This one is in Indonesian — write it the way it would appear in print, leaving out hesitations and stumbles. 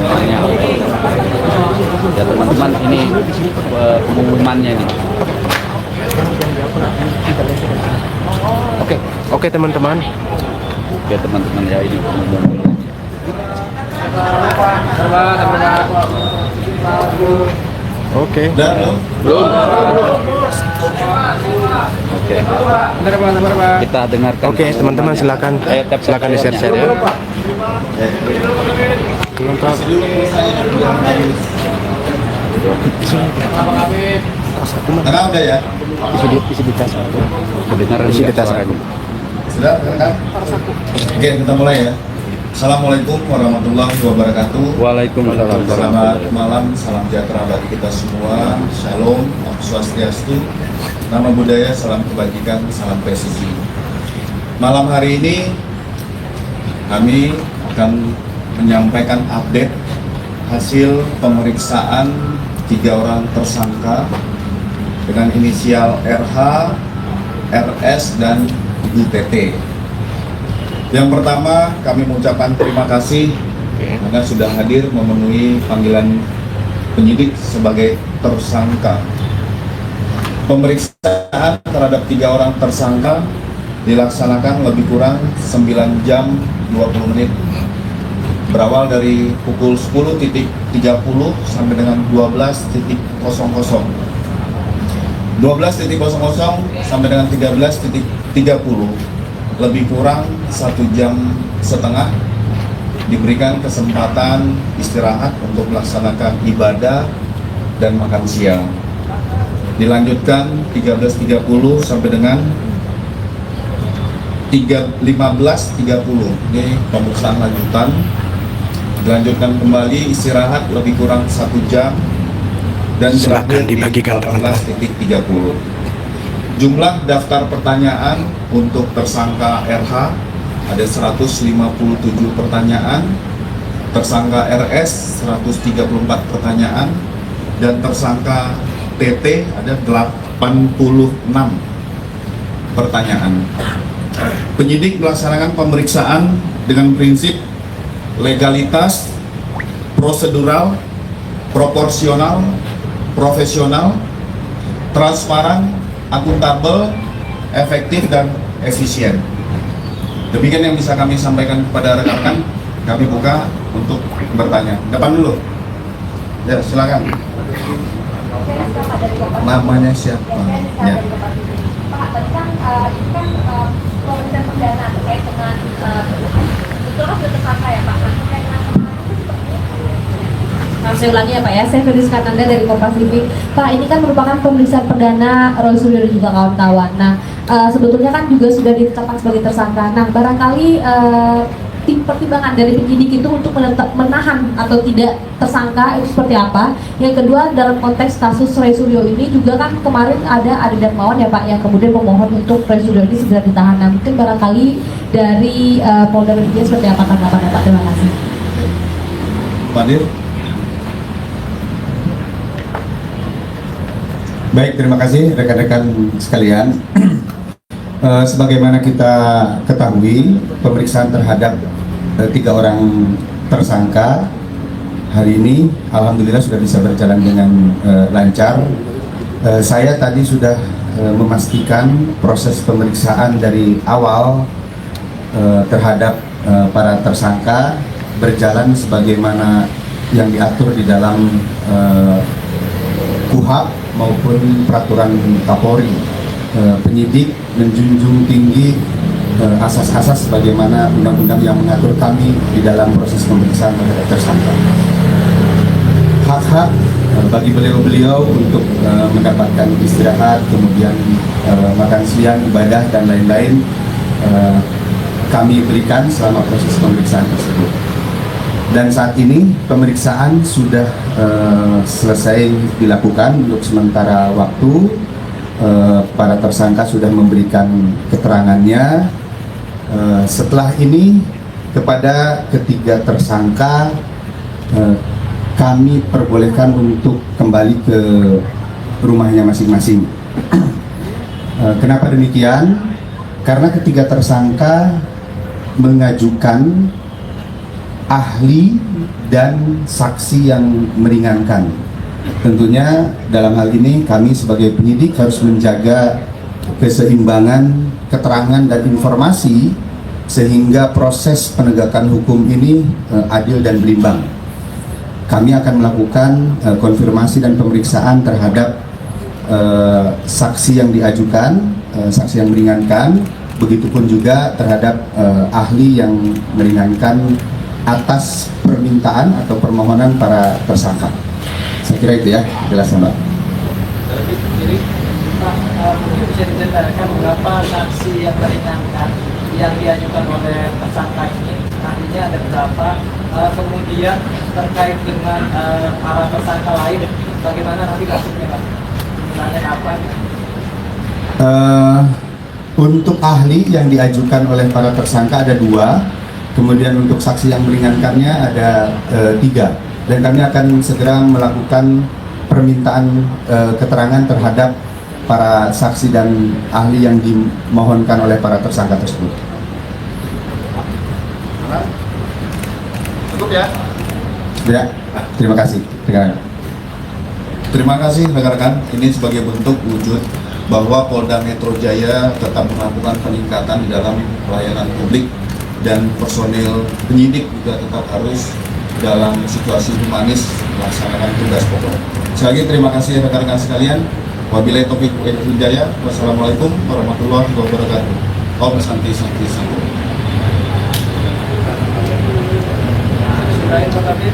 sebenarnya. Ya teman-teman, ini pengumumannya nih. Oke teman-teman. Oke teman-teman, ya ini pengumuman. Oke. Belum. Oke. Kita dengarkan. Oke teman-teman, silakan di share ya. Karena udah ya? Isi di tas. Kedengaran Isi di tas. Sudah, kan? Oke, kita mulai ya. Assalamualaikum warahmatullahi wabarakatuh. Waalaikumsalam. Selamat malam, salam sejahtera bagi kita semua. Shalom, Om Swastiastu, nama budaya, salam kebajikan, salam presisi. Malam hari ini kami akan menyampaikan update hasil pemeriksaan 3 orang tersangka dengan inisial RH, RS, dan UTT. Yang pertama, kami mengucapkan terima kasih karena sudah hadir memenuhi panggilan penyidik sebagai tersangka. Pemeriksaan terhadap 3 orang tersangka dilaksanakan lebih kurang 9 jam 20 menit. Berawal dari pukul 10.30 sampai dengan 12.00. 12.00 sampai dengan 13.30, lebih kurang 1,5 jam diberikan kesempatan istirahat untuk melaksanakan ibadah dan makan siang. Dilanjutkan 13.30 sampai dengan 15.30, ini pemeriksaan lanjutan. Dilanjutkan kembali istirahat lebih kurang 1 jam dan Silakan dibagikan, teman-teman. 14.30. Jumlah daftar pertanyaan untuk tersangka RH ada 157 pertanyaan, tersangka RS 134 pertanyaan, dan tersangka TT ada 86 pertanyaan. Penyidik melaksanakan pemeriksaan dengan prinsip legalitas, prosedural, proporsional, profesional, transparan, akuntabel, efektif, dan efisien. Demikian yang bisa kami sampaikan kepada rekan-rekan. Kami buka untuk bertanya. Depan dulu. Ya, silakan. Namanya siapa? Ya. Pak, tadi kan ini kan pemeriksaan perdana terkait dengan betul kan sudah tersangka ya Pak? Nah, terkait dengan kemarin itu seperti apa? Saya ulangi ya Pak ya, saya Feriska Nanda dari Kompas TV. Pak, ini kan merupakan pemeriksaan perdana Roy Suryo dan juga kawan-kawan. Nah, sebetulnya kan juga sudah ditetapkan sebagai tersangka. Nah, barangkali pertimbangan dari penyidik itu untuk menahan atau tidak tersangka itu seperti apa? Yang kedua, dalam konteks kasus Roy Suryo ini juga kan kemarin ada Ade Darmawan ya Pak yang kemudian memohon untuk Roy Suryo ini segera ditahan. Nah, mungkin barangkali dari Polda Metro Jaya seperti apa tanggapan Pak? Terima kasih. Pak Dir. Baik, terima kasih rekan-rekan sekalian. Sebagaimana kita ketahui, pemeriksaan terhadap 3 orang tersangka hari ini alhamdulillah sudah bisa berjalan dengan lancar. Saya tadi sudah memastikan proses pemeriksaan dari awal terhadap para tersangka berjalan sebagaimana yang diatur di dalam KUHP maupun peraturan Kapolri. Penyidik menjunjung tinggi asas-asas sebagaimana undang-undang yang mengatur kami di dalam proses pemeriksaan terhadap tersangka. Hak-hak bagi beliau-beliau untuk mendapatkan istirahat, kemudian makan siang, ibadah, dan lain-lain kami berikan selama proses pemeriksaan tersebut. Dan saat ini pemeriksaan sudah selesai dilakukan untuk sementara waktu. Para tersangka sudah memberikan keterangannya. Setelah ini kepada ketiga tersangka kami perbolehkan untuk kembali ke rumahnya masing-masing. Kenapa demikian? Karena ketiga tersangka mengajukan ahli dan saksi yang meringankan. Tentunya dalam hal ini kami sebagai penyidik harus menjaga keseimbangan keterangan dan informasi sehingga proses penegakan hukum ini adil dan berimbang. Kami akan melakukan konfirmasi dan pemeriksaan terhadap saksi yang diajukan, saksi yang meringankan, begitupun juga terhadap ahli yang meringankan atas permintaan atau permohonan para tersangka. Saya kira itu ya, jelasnya Mbak. Jadi Pak, mungkin bisa diceritakan berapa saksi yang meringankan yang diajukan oleh tersangka ini, nantinya ada berapa, kemudian terkait dengan para tersangka lain, bagaimana nanti kasusnya Pak? Misalnya kapan? Untuk ahli yang diajukan oleh para tersangka ada 2, kemudian untuk saksi yang meringankannya ada 3. Dan kami akan segera melakukan permintaan keterangan terhadap para saksi dan ahli yang dimohonkan oleh para tersangka tersebut. Cukup ya? Ya, terima kasih. Terima kasih rekan-rekan. Ini sebagai bentuk wujud bahwa Polda Metro Jaya tetap melakukan peningkatan di dalam pelayanan publik dan personil penyidik juga tetap harus dalam situasi humanis melaksanakan tugas pokok. Sekali lagi terima kasih rekan-rekan sekalian. Wabillahi taufiq wal hidayah. Wassalamualaikum warahmatullahi wabarakatuh. Om Santi Santi Santi. Sudah itu tapi